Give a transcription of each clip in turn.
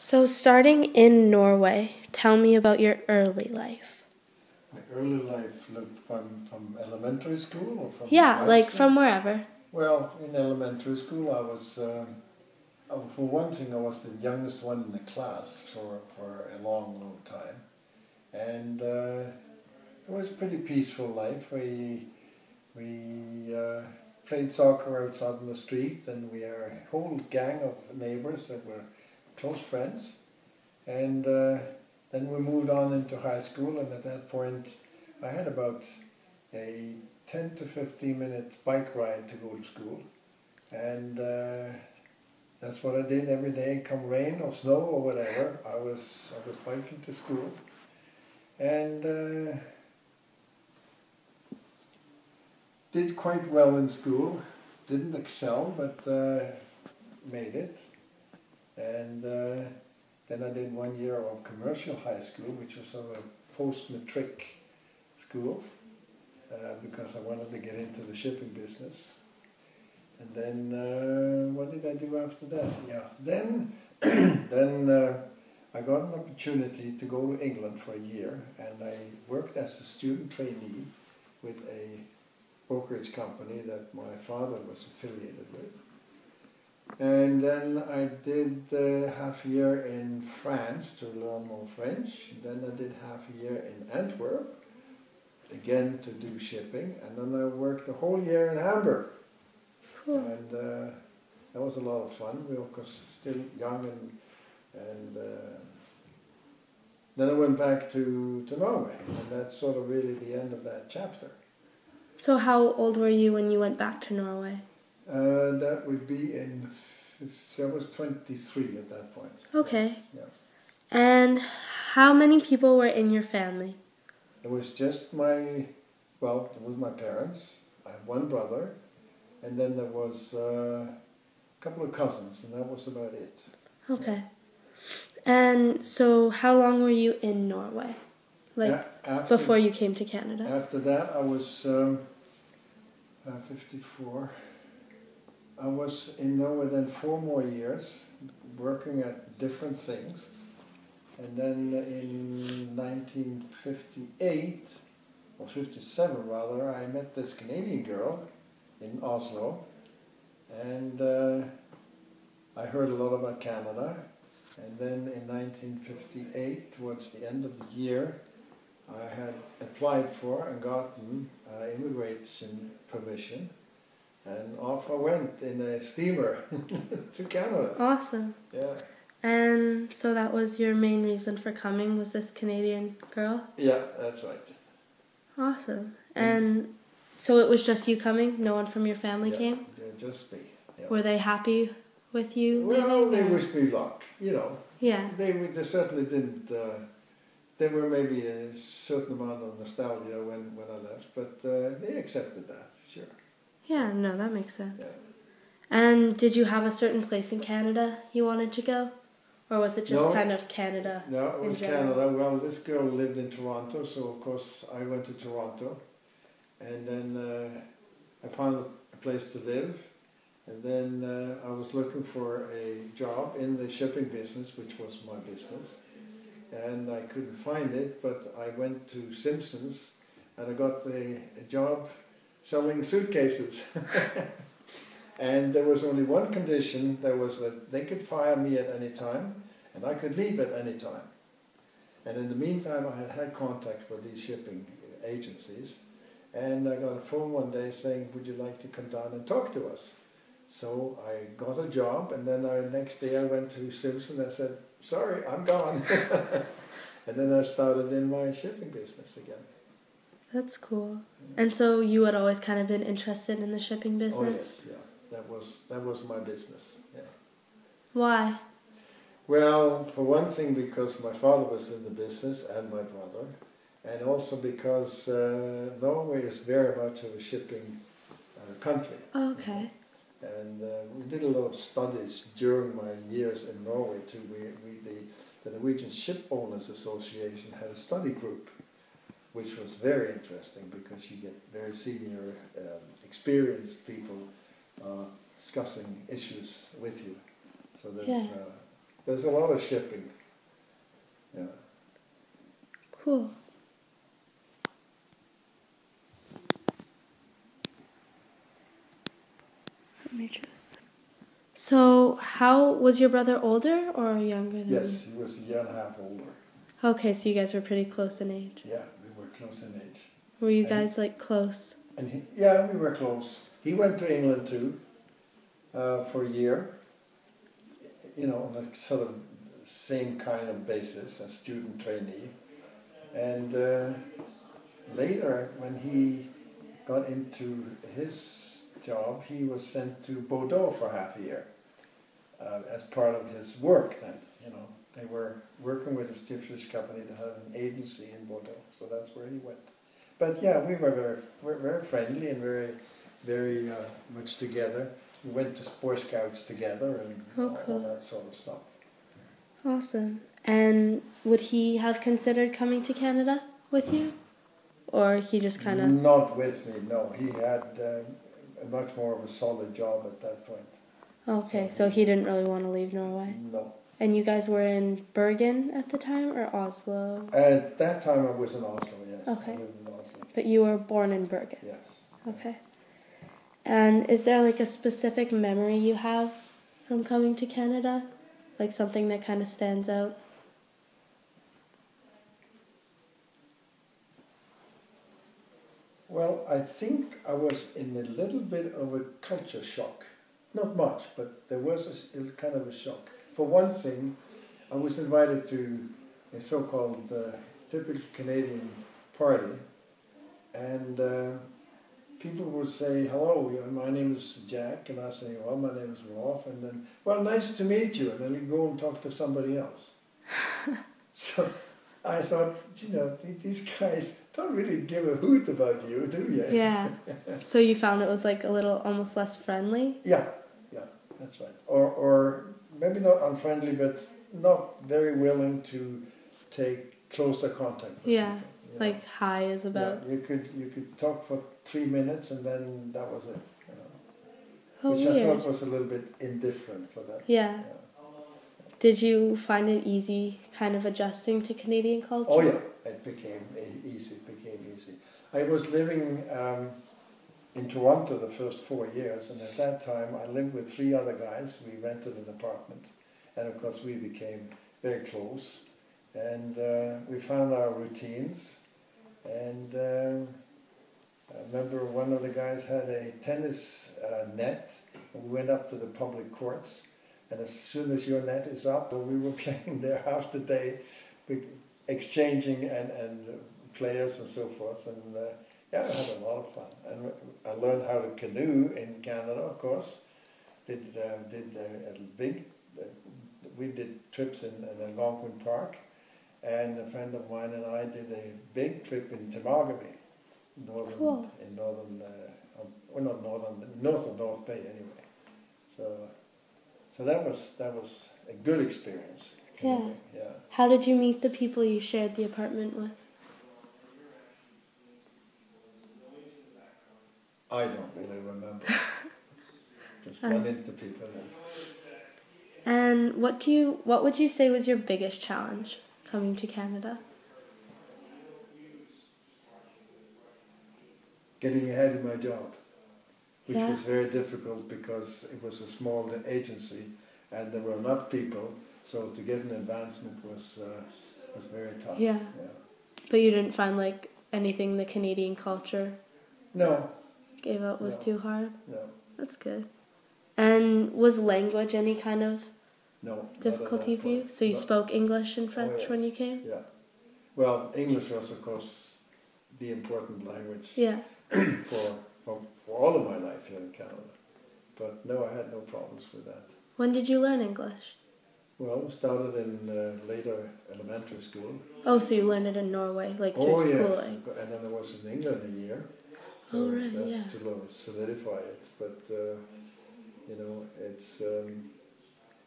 So starting in Norway, tell me about your early life. My early life looked from elementary school or from Yeah, high like school? from wherever. Well, in elementary school I was, for one thing, I was the youngest one in the class for a long time. And it was a pretty peaceful life. We played soccer outside on the street, and we are a whole gang of neighbors that were close friends. And then we moved on into high school, and at that point I had about a 10 to 15 minute bike ride to go to school. And that's what I did every day, come rain or snow or whatever. I was biking to school. And did quite well in school. Didn't excel, but made it. And then I did 1 year of commercial high school, which was sort of a post-matric school, because I wanted to get into the shipping business. And then what did I do after that? Yeah, then I got an opportunity to go to England for a year, and I worked as a student trainee with a brokerage company that my father was affiliated with. And then I did half a year in France to learn more French. Then I did half a year in Antwerp, again to do shipping. And then I worked a whole year in Hamburg. Cool. And that was a lot of fun. We were, of course, still young, and then I went back to Norway, and that's sort of really the end of that chapter. So how old were you when you went back to Norway? That would be I was 23 at that point. Okay. Yeah. And how many people were in your family? It was just it was my parents. I have one brother, and then there was a couple of cousins, and that was about it. Okay. And so how long were you in Norway? Like before you came to Canada? After that I was 54. I was in Norway then 4 more years, working at different things. And then in 1958, or 57 rather, I met this Canadian girl in Oslo. And I heard a lot about Canada. And then in 1958, towards the end of the year, I had applied for and gotten immigration permission. And off I went in a steamer to Canada. Awesome. Yeah. And so that was your main reason for coming, was this Canadian girl? Yeah, that's right. Awesome. And so it was just you coming? No one from your family came? Yeah, just me. Yeah. Were they happy with you leaving? Well, they wished me luck, you know. Yeah. They certainly didn't. There were maybe a certain amount of nostalgia when I left, but they accepted that, sure. Yeah, no, that makes sense. Yeah. And did you have a certain place in Canada you wanted to go? Or was it just kind of Canada? No, it was Canada. Well, this girl lived in Toronto, so of course I went to Toronto. And then I found a place to live. And then I was looking for a job in the shipping business, which was my business. And I couldn't find it, but I went to Simpson's and I got a job selling suitcases. And there was only one condition, that was that they could fire me at any time and I could leave at any time. And in the meantime I had had contact with these shipping agencies, and I got a phone one day saying, would you like to come down and talk to us? So I got a job, and then next day I went to Simpson and said, sorry, I'm gone. And then I started in my shipping business again. That's cool. And so you had always kind of been interested in the shipping business? Oh yes, yeah. That was my business, yeah. Why? Well, for one thing, because my father was in the business and my brother, and also because Norway is very much of a shipping country. Okay. And we did a lot of studies during my years in Norway too. The Norwegian Ship Owners Association had a study group, which was very interesting because you get very senior, experienced people discussing issues with you. So that's there's a lot of shipping. Yeah. Cool. Let me choose. So, how was your brother older or younger than you? Yes, he was a year and a half older. Okay, so you guys were pretty close in age. Yeah, we were close in age. Were you guys like close? And yeah, we were close. He went to England too for a year. You know, on a sort of same kind of basis, a student trainee. And later, when he got into his job, he was sent to Bordeaux for half a year as part of his work then, you know. They were working with a steamship company that had an agency in Bordeaux, so that's where he went. But yeah, we were very friendly and very much together. We went to Boy Scouts together and all that sort of stuff. Awesome. And would he have considered coming to Canada with you? Or he just kind of... Not with me, no. He had a much more of a solid job at that point. Okay, so he didn't really want to leave Norway? No. And you guys were in Bergen at the time, or Oslo? At that time I was in Oslo, yes. Okay. I lived in Oslo. But you were born in Bergen? Yes. Okay. And is there like a specific memory you have from coming to Canada? Like something that kind of stands out? Well, I think I was in a little bit of a culture shock. Not much, but there was it was kind of a shock. For one thing, I was invited to a so-called typical Canadian party, and people would say, hello, my name is Jack, and I say, well, my name is Rolf, and then, well, nice to meet you, and then we go and talk to somebody else. So I thought, you know, these guys don't really give a hoot about you, do you? Yeah. So you found it was like a little almost less friendly? Yeah, that's right. Or maybe not unfriendly, but not very willing to take closer contact with yeah. people. You know? Like hi is about... Yeah, you could talk for 3 minutes and then that was it. You know? Oh, Which weird. I thought was a little bit indifferent for that. Yeah. Did you find it easy kind of adjusting to Canadian culture? Oh yeah, it became easy. I was living in Toronto the first 4 years, and at that time I lived with 3 other guys. We rented an apartment, and of course we became very close, and we found our routines. And I remember one of the guys had a tennis net, and we went up to the public courts, and as soon as your net is up, we were playing there half the day, exchanging and players and so forth, and yeah, I had a lot of fun. And I learned how to canoe in Canada, of course. We did trips in Algonquin Park, and a friend of mine and I did a big trip in Temagami, north of North Bay anyway. So that was a good experience. Yeah. How did you meet the people you shared the apartment with? I don't really remember. Just run into people. And what would you say was your biggest challenge coming to Canada? Getting ahead in my job, which was very difficult because it was a small agency and there were enough people, so to get an advancement was very tough. Yeah. But you didn't find like anything the Canadian culture gave out was too hard? No. That's good. And was language any kind of difficulty for you? So you spoke English and French when you came? Yeah. Well, English was of course the important language for all of my life here in Canada. But no, I had no problems with that. When did you learn English? Well, we started in later elementary school. Oh, so you learned it in Norway, like through schooling? Yes, and then I was in England a year. So that's to solidify it. But, you know, it's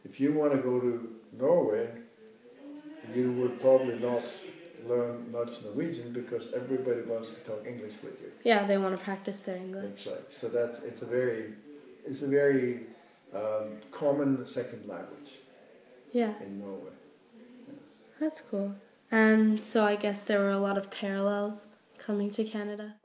if you want to go to Norway, you would probably not learn much Norwegian because everybody wants to talk English with you. Yeah, they want to practice their English. That's right. So it's a very common second language. Yeah. in Norway. That's cool. And so I guess there were a lot of parallels coming to Canada.